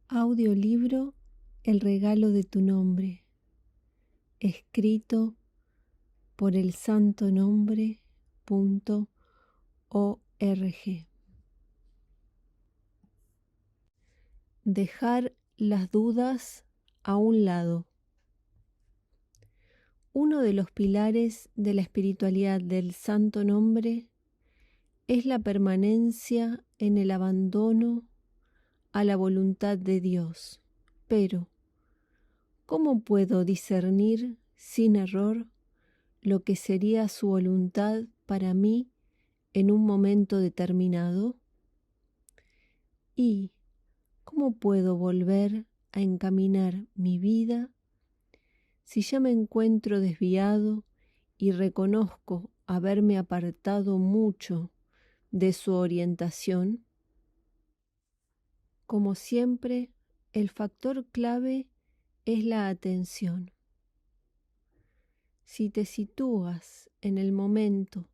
Audiolibro El regalo de tu nombre, escrito por elsantonombre.org. Dejar las dudas a un lado. Uno de los pilares de la espiritualidad del Santo Nombre es la permanencia en el abandono a la voluntad de Dios. Pero, ¿cómo puedo discernir sin error lo que sería su voluntad para mí en un momento determinado? ¿Y cómo puedo volver a encaminar mi vida si ya me encuentro desviado y reconozco haberme apartado mucho de su orientación? Como siempre, el factor clave es la atención. Si te sitúas en el momento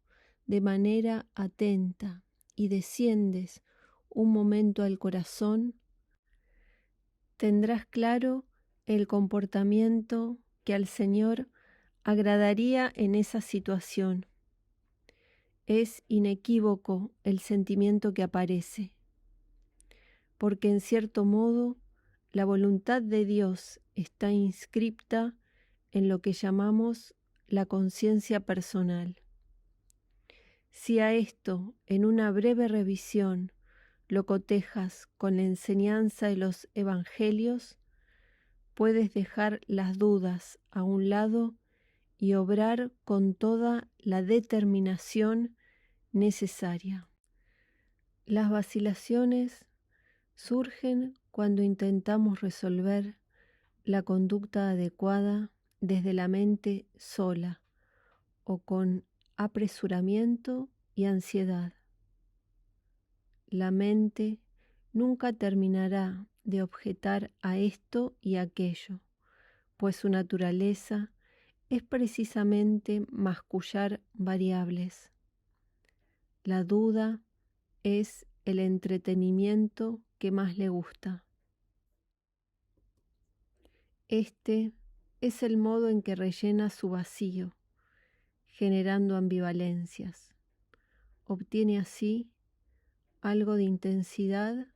de manera atenta y desciendes un momento al corazón, tendrás claro el comportamiento que al Señor agradaría en esa situación. Es inequívoco el sentimiento que aparece, porque en cierto modo la voluntad de Dios está inscripta en lo que llamamos la conciencia personal. Si a esto, en una breve revisión, lo cotejas con la enseñanza de los evangelios, puedes dejar las dudas a un lado y obrar con toda la determinación necesaria. Las vacilaciones surgen cuando intentamos resolver la conducta adecuada desde la mente sola o con apresuramiento y ansiedad. La mente nunca terminará de objetar a esto y aquello, pues su naturaleza es precisamente mascullar variables. La duda es el entretenimiento que más le gusta. Este es el modo en que rellena su vacío, generando ambivalencias. Obtiene así algo de intensidad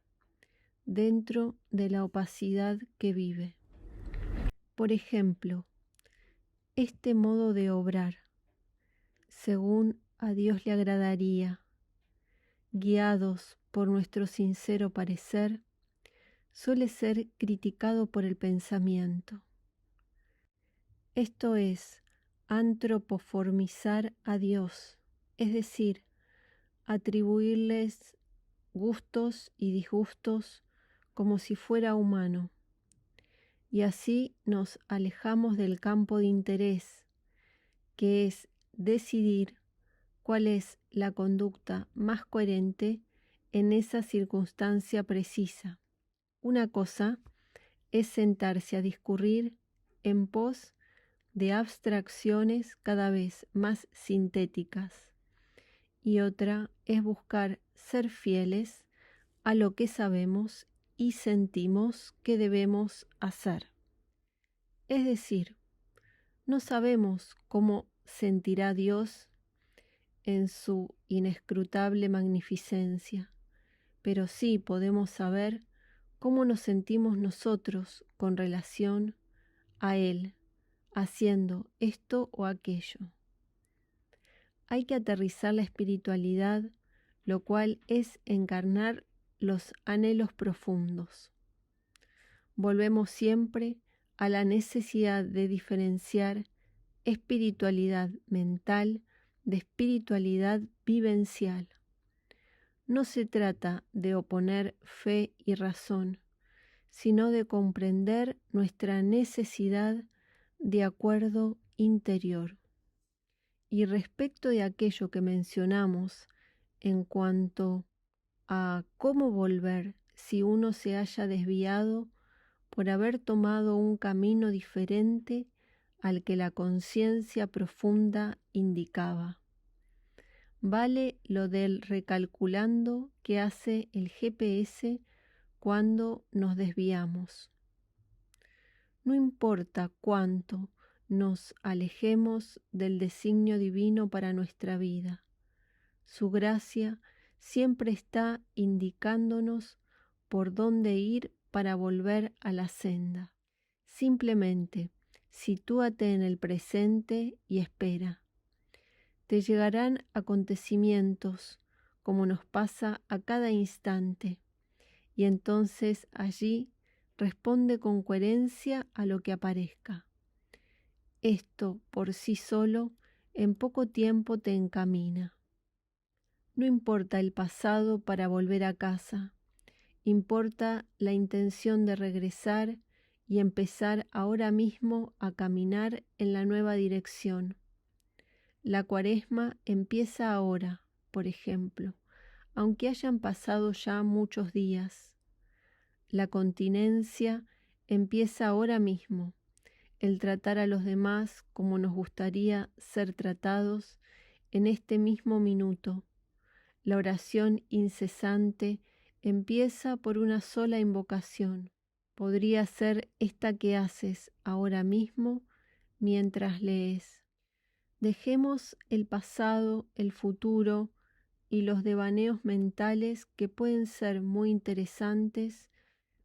dentro de la opacidad que vive. Por ejemplo, este modo de obrar, según a Dios le agradaría, guiados por nuestro sincero parecer, suele ser criticado por el pensamiento. Esto es antropoformizar a Dios, es decir, atribuirles gustos y disgustos como si fuera humano, y así nos alejamos del campo de interés, que es decidir cuál es la conducta más coherente en esa circunstancia precisa. Una cosa es sentarse a discurrir en pos de abstracciones cada vez más sintéticas, y otra es buscar ser fieles a lo que sabemos y sentimos que debemos hacer. Es decir, no sabemos cómo sentirá Dios en su inescrutable magnificencia, pero sí podemos saber cómo nos sentimos nosotros con relación a Él, haciendo esto o aquello. Hay que aterrizar la espiritualidad, lo cual es encarnar los anhelos profundos. Volvemos siempre a la necesidad de diferenciar espiritualidad mental de espiritualidad vivencial. No se trata de oponer fe y razón, sino de comprender nuestra necesidad de acuerdo interior. Y respecto de aquello que mencionamos en cuanto a cómo volver si uno se haya desviado por haber tomado un camino diferente al que la conciencia profunda indicaba. Vale lo del recalculando que hace el GPS cuando nos desviamos. No importa cuánto nos alejemos del designio divino para nuestra vida, su gracia siempre está indicándonos por dónde ir para volver a la senda. Simplemente sitúate en el presente y espera. Te llegarán acontecimientos como nos pasa a cada instante, y entonces allí responde con coherencia a lo que aparezca. Esto por sí solo en poco tiempo te encamina. No importa el pasado para volver a casa, importa la intención de regresar y empezar ahora mismo a caminar en la nueva dirección. La Cuaresma empieza ahora, por ejemplo, aunque hayan pasado ya muchos días. La continencia empieza ahora mismo, el tratar a los demás como nos gustaría ser tratados en este mismo minuto. La oración incesante empieza por una sola invocación. Podría ser esta que haces ahora mismo mientras lees. Dejemos el pasado, el futuro y los devaneos mentales que pueden ser muy interesantes,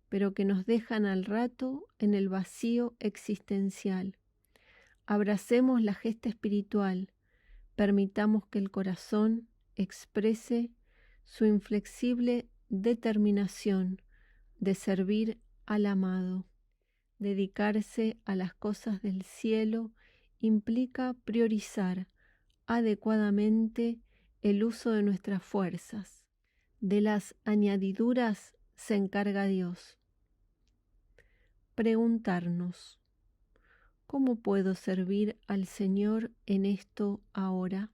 pero que nos dejan al rato en el vacío existencial. Abracemos la gesta espiritual, permitamos que el corazón exprese su inflexible determinación de servir al amado. Dedicarse a las cosas del cielo implica priorizar adecuadamente el uso de nuestras fuerzas. De las añadiduras se encarga Dios. Preguntarnos: ¿cómo puedo servir al Señor en esto ahora?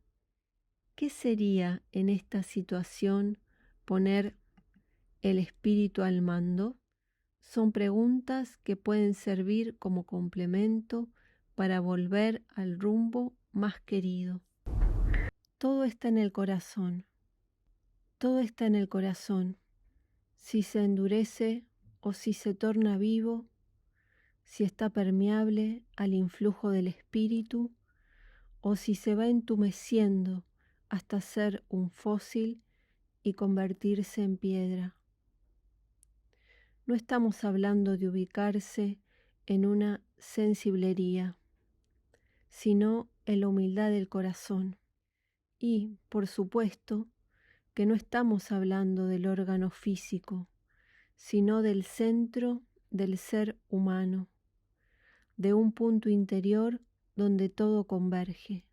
¿Qué sería en esta situación poner el espíritu al mando? Son preguntas que pueden servir como complemento para volver al rumbo más querido. Todo está en el corazón. Todo está en el corazón. Si se endurece o si se torna vivo, si está permeable al influjo del espíritu o si se va entumeciendo hasta ser un fósil y convertirse en piedra. No estamos hablando de ubicarse en una sensiblería, sino en la humildad del corazón. Y, por supuesto, que no estamos hablando del órgano físico, sino del centro del ser humano, de un punto interior donde todo converge.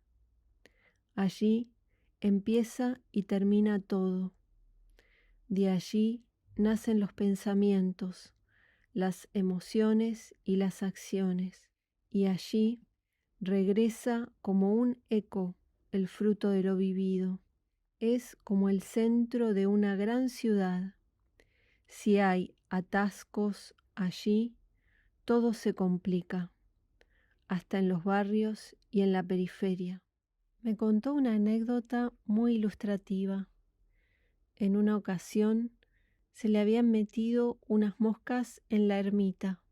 Allí empieza y termina todo. De allí nacen los pensamientos, las emociones y las acciones, y allí regresa como un eco el fruto de lo vivido. Es como el centro de una gran ciudad. Si hay atascos allí, todo se complica, hasta en los barrios y en la periferia. Me contó una anécdota muy ilustrativa. En una ocasión se le habían metido unas moscas en la ermita.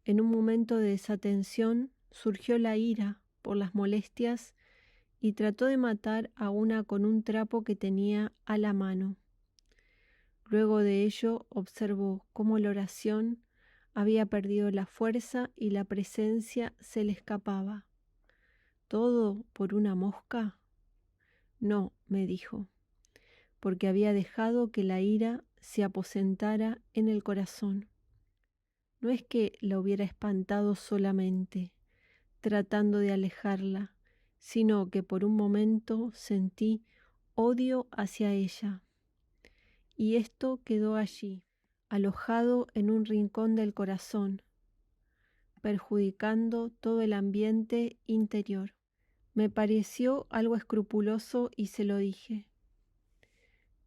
En un momento de desatención surgió la ira por las molestias y trató de matar a una con un trapo que tenía a la mano. Luego de ello observó cómo la oración había perdido la fuerza y la presencia se le escapaba. ¿Todo por una mosca? No, me dijo, porque había dejado que la ira se aposentara en el corazón. No es que la hubiera espantado solamente, tratando de alejarla, sino que por un momento sentí odio hacia ella. Y esto quedó allí, alojado en un rincón del corazón, perjudicando todo el ambiente interior. Me pareció algo escrupuloso y se lo dije.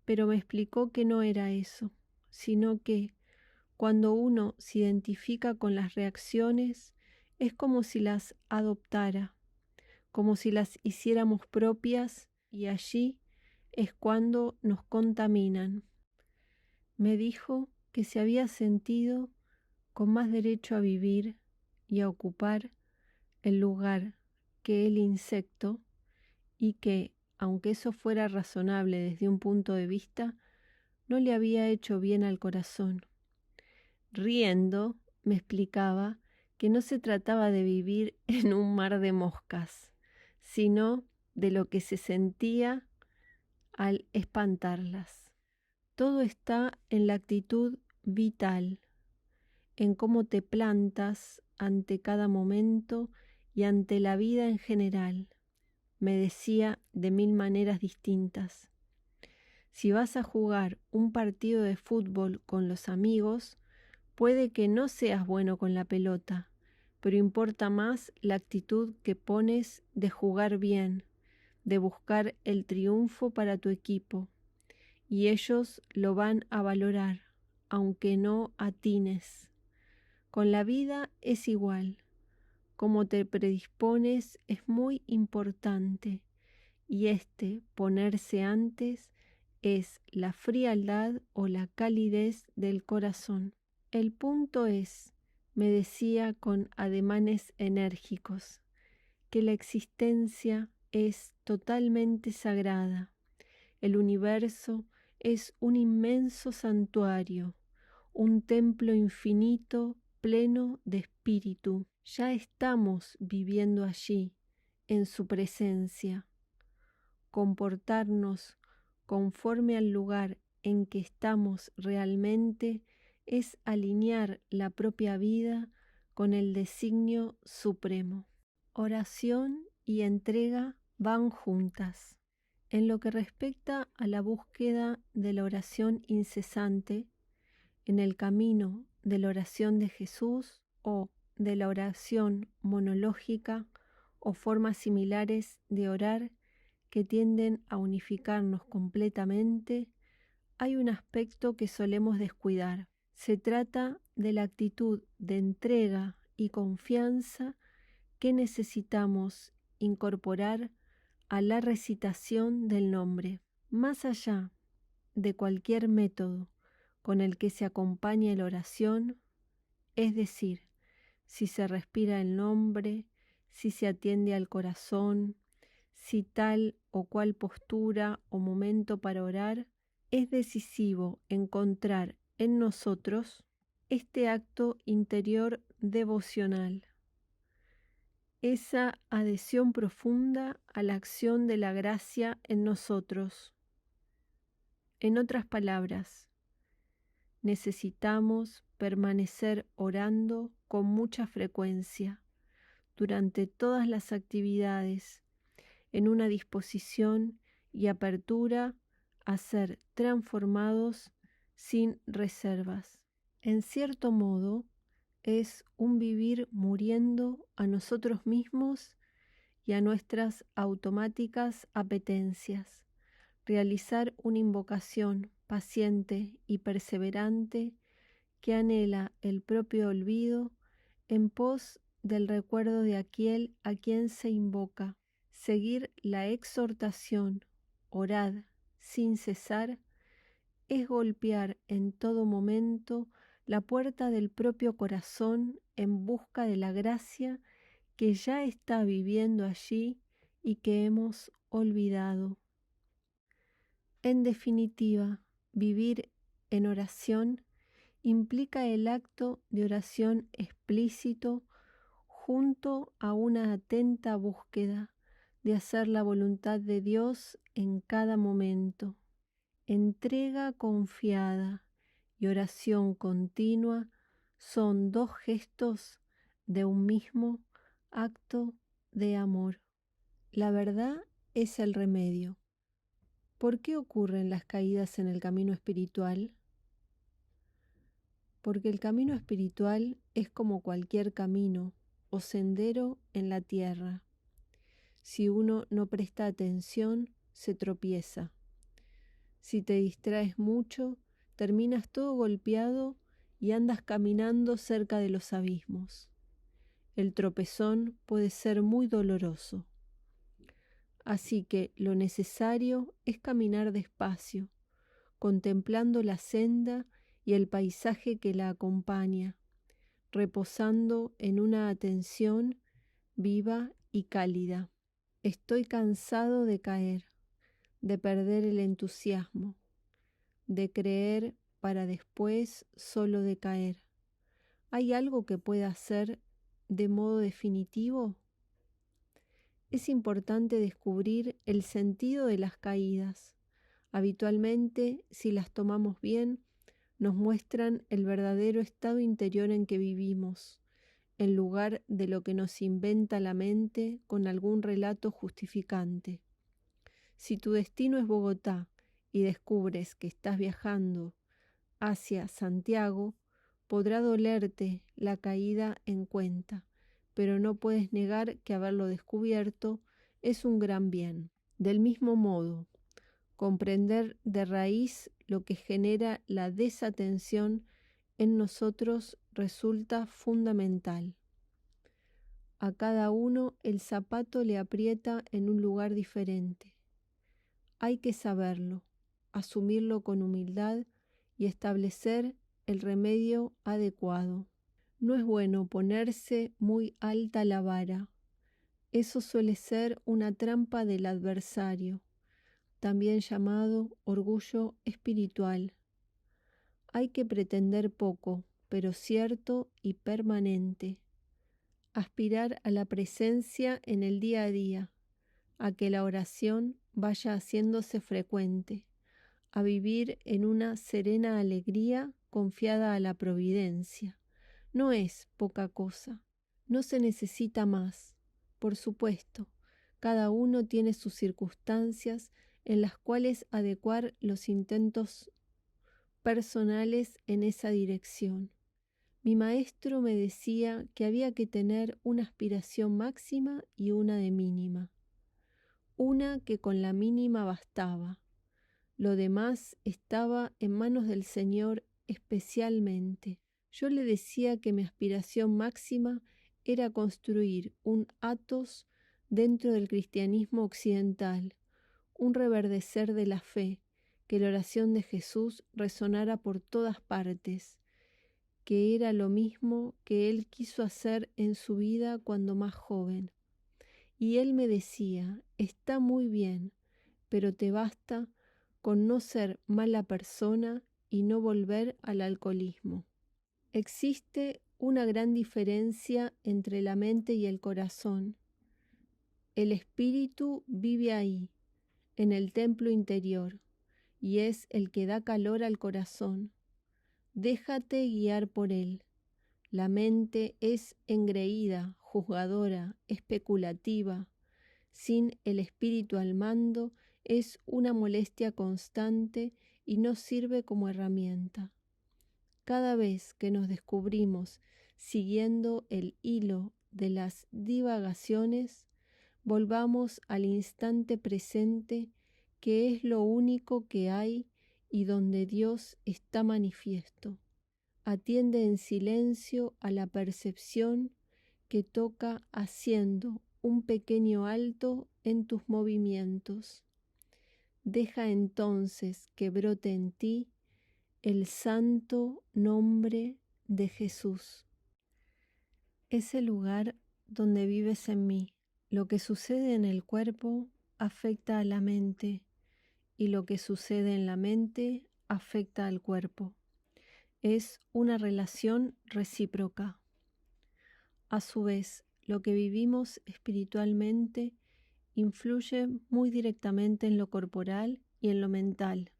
Pero me explicó que no era eso, sino que cuando uno se identifica con las reacciones, es como si las adoptara, como si las hiciéramos propias, y allí es cuando nos contaminan. Me dijo que se había sentido con más derecho a vivir y a ocupar el lugar que el insecto, y que, aunque eso fuera razonable desde un punto de vista, no le había hecho bien al corazón. Riendo, me explicaba que no se trataba de vivir en un mar de moscas, sino de lo que se sentía al espantarlas. Todo está en la actitud vital, en cómo te plantas ante cada momento y ante la vida en general, me decía de 1000 maneras distintas. Si vas a jugar un partido de fútbol con los amigos, puede que no seas bueno con la pelota, pero importa más la actitud que pones de jugar bien, de buscar el triunfo para tu equipo, y ellos lo van a valorar, aunque no atines. Con la vida es igual. Cómo te predispones es muy importante, y ponerse antes es la frialdad o la calidez del corazón. El punto es, me decía con ademanes enérgicos, que la existencia es totalmente sagrada. El universo es un inmenso santuario, un templo infinito pleno de espíritu. Ya estamos viviendo allí, en su presencia. Comportarnos conforme al lugar en que estamos realmente es alinear la propia vida con el designio supremo. Oración y entrega van juntas. En lo que respecta a la búsqueda de la oración incesante, en el camino de la oración de Jesús o de la oración monológica o formas similares de orar que tienden a unificarnos completamente, hay un aspecto que solemos descuidar. Se trata de la actitud de entrega y confianza que necesitamos incorporar a la recitación del nombre. Más allá de cualquier método con el que se acompañe la oración, es decir, si se respira el nombre, si se atiende al corazón, si tal o cual postura o momento para orar, es decisivo encontrar en nosotros este acto interior devocional, esa adhesión profunda a la acción de la gracia en nosotros. En otras palabras, necesitamos permanecer orando con mucha frecuencia durante todas las actividades, en una disposición y apertura a ser transformados sin reservas. En cierto modo, es un vivir muriendo a nosotros mismos y a nuestras automáticas apetencias, realizar una invocación paciente y perseverante que anhela el propio olvido en pos del recuerdo de aquel a quien se invoca. Seguir la exhortación, orad sin cesar, es golpear en todo momento la puerta del propio corazón en busca de la gracia que ya está viviendo allí y que hemos olvidado. En definitiva, vivir en oración implica el acto de oración explícito junto a una atenta búsqueda de hacer la voluntad de Dios en cada momento. Entrega confiada y oración continua son dos gestos de un mismo acto de amor. La verdad es el remedio. ¿Por qué ocurren las caídas en el camino espiritual? Porque el camino espiritual es como cualquier camino o sendero en la tierra. Si uno no presta atención, se tropieza. Si te distraes mucho, terminas todo golpeado y andas caminando cerca de los abismos. El tropezón puede ser muy doloroso. Así que lo necesario es caminar despacio, contemplando la senda y el paisaje que la acompaña, reposando en una atención viva y cálida. Estoy cansado de caer, de perder el entusiasmo, de creer para después solo decaer. ¿Hay algo que pueda hacer de modo definitivo? Es importante descubrir el sentido de las caídas. Habitualmente, si las tomamos bien, nos muestran el verdadero estado interior en que vivimos, en lugar de lo que nos inventa la mente con algún relato justificante. Si tu destino es Bogotá y descubres que estás viajando hacia Santiago, podrá dolerte la caída en cuenta, pero no puedes negar que haberlo descubierto es un gran bien. Del mismo modo, comprender de raíz lo que genera la desatención en nosotros resulta fundamental. A cada uno el zapato le aprieta en un lugar diferente. Hay que saberlo, asumirlo con humildad y establecer el remedio adecuado. No es bueno ponerse muy alta la vara. Eso suele ser una trampa del adversario, también llamado orgullo espiritual. Hay que pretender poco, pero cierto y permanente. Aspirar a la presencia en el día a día, a que la oración vaya haciéndose frecuente, a vivir en una serena alegría confiada a la providencia. No es poca cosa. No se necesita más. Por supuesto, cada uno tiene sus circunstancias en las cuales adecuar los intentos personales en esa dirección. Mi maestro me decía que había que tener una aspiración máxima y una de mínima. Una que con la mínima bastaba. Lo demás estaba en manos del Señor especialmente. Yo le decía que mi aspiración máxima era construir un athos dentro del cristianismo occidental, un reverdecer de la fe, que la oración de Jesús resonara por todas partes, que era lo mismo que él quiso hacer en su vida cuando más joven. Y él me decía, está muy bien, pero te basta con no ser mala persona y no volver al alcoholismo. Existe una gran diferencia entre la mente y el corazón. El espíritu vive ahí, en el templo interior, y es el que da calor al corazón. Déjate guiar por él. La mente es engreída, juzgadora, especulativa. Sin el espíritu al mando, es una molestia constante y no sirve como herramienta. Cada vez que nos descubrimos siguiendo el hilo de las divagaciones, volvamos al instante presente, que es lo único que hay y donde Dios está manifiesto. Atiende en silencio a la percepción que toca haciendo un pequeño alto en tus movimientos. Deja entonces que brote en ti el santo nombre de Jesús. Es el lugar donde vives en mí. Lo que sucede en el cuerpo afecta a la mente y lo que sucede en la mente afecta al cuerpo. Es una relación recíproca. A su vez, lo que vivimos espiritualmente influye muy directamente en lo corporal y en lo mental.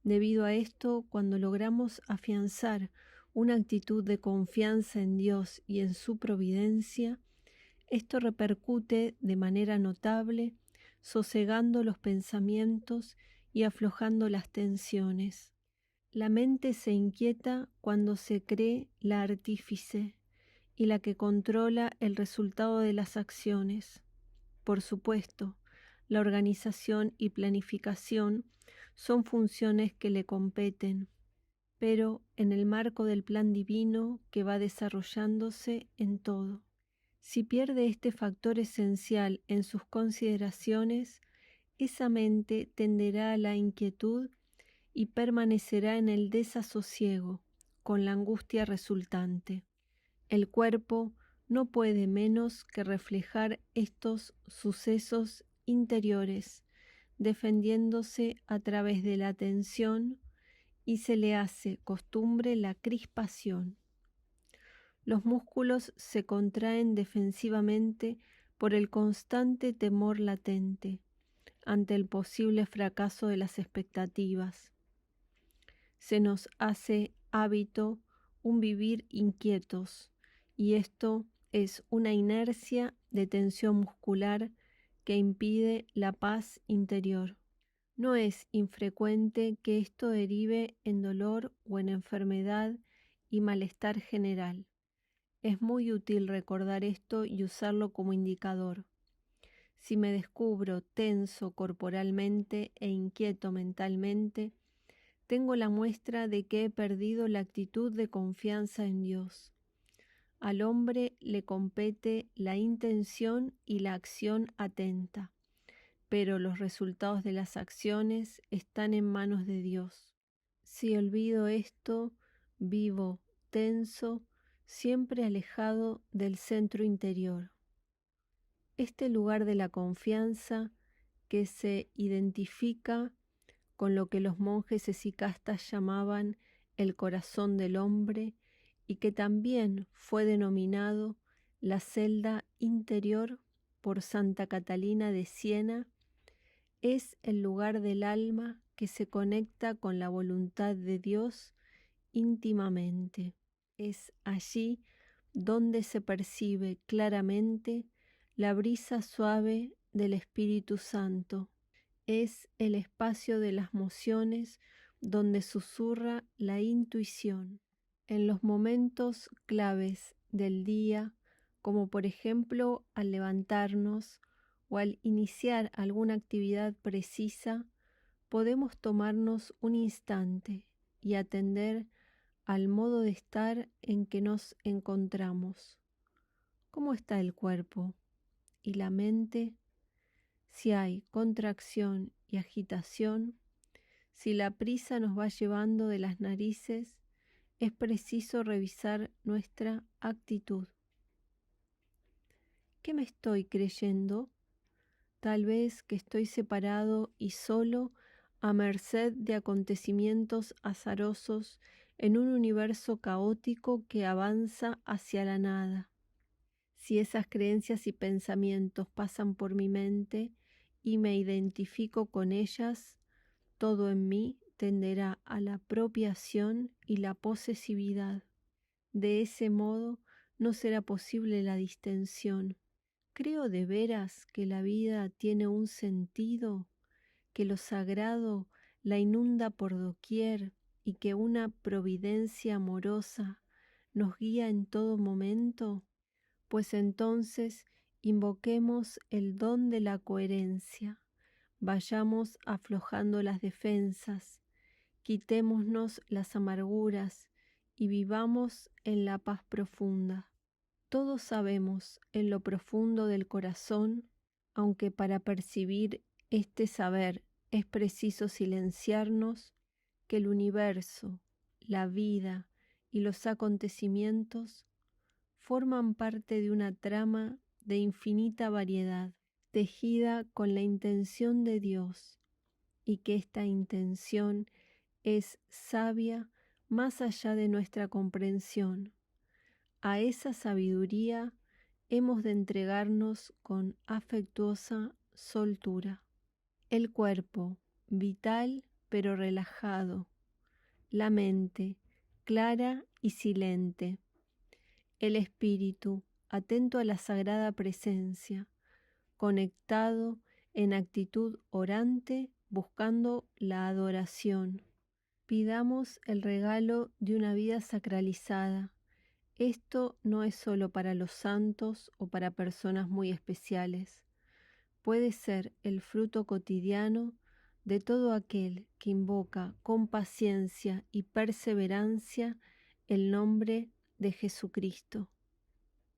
Debido a esto, cuando logramos afianzar una actitud de confianza en Dios y en su providencia, esto repercute de manera notable, sosegando los pensamientos y aflojando las tensiones. La mente se inquieta cuando se cree la artífice y la que controla el resultado de las acciones. Por supuesto, la organización y planificación son funciones que le competen, pero en el marco del plan divino que va desarrollándose en todo. Si pierde este factor esencial en sus consideraciones, esa mente tenderá a la inquietud y permanecerá en el desasosiego, con la angustia resultante. El cuerpo no puede menos que reflejar estos sucesos interiores, defendiéndose a través de la tensión, y se le hace costumbre la crispación. Los músculos se contraen defensivamente por el constante temor latente ante el posible fracaso de las expectativas. Se nos hace hábito un vivir inquietos, y esto es una inercia de tensión muscular que impide la paz interior. No es infrecuente que esto derive en dolor o en enfermedad y malestar general. Es muy útil recordar esto y usarlo como indicador. Si me descubro tenso corporalmente e inquieto mentalmente, tengo la muestra de que he perdido la actitud de confianza en Dios. Al hombre le compete la intención y la acción atenta, pero los resultados de las acciones están en manos de Dios. Si olvido esto, vivo tenso, siempre alejado del centro interior. Este lugar de la confianza, que se identifica con lo que los monjes esicastas llamaban el corazón del hombre, y que también fue denominado la celda interior por Santa Catalina de Siena, es el lugar del alma que se conecta con la voluntad de Dios íntimamente. Es allí donde se percibe claramente la brisa suave del Espíritu Santo. Es el espacio de las mociones donde susurra la intuición. En los momentos claves del día, como por ejemplo al levantarnos o al iniciar alguna actividad precisa, podemos tomarnos un instante y atender al modo de estar en que nos encontramos. ¿Cómo está el cuerpo y la mente? Si hay contracción y agitación, si la prisa nos va llevando de las narices, es preciso revisar nuestra actitud. ¿Qué me estoy creyendo? Tal vez que estoy separado y solo a merced de acontecimientos azarosos en un universo caótico que avanza hacia la nada. Si esas creencias y pensamientos pasan por mi mente y me identifico con ellas, todo en mí tenderá a la apropiación y la posesividad. De ese modo no será posible la distensión. ¿Creo de veras que la vida tiene un sentido, que lo sagrado la inunda por doquier y que una providencia amorosa nos guía en todo momento? Pues entonces invoquemos el don de la coherencia, vayamos aflojando las defensas, quitémonos las amarguras y vivamos en la paz profunda. Todos sabemos en lo profundo del corazón, aunque para percibir este saber es preciso silenciarnos, que el universo, la vida y los acontecimientos forman parte de una trama de infinita variedad, tejida con la intención de Dios, y que esta intención es sabia más allá de nuestra comprensión. A esa sabiduría hemos de entregarnos con afectuosa soltura. El cuerpo, vital pero relajado, la mente, clara y silente, el espíritu, atento a la sagrada presencia, conectado en actitud orante, buscando la adoración. Pidamos el regalo de una vida sacralizada. Esto no es solo para los santos o para personas muy especiales. Puede ser el fruto cotidiano de todo aquel que invoca con paciencia y perseverancia el nombre de Jesucristo.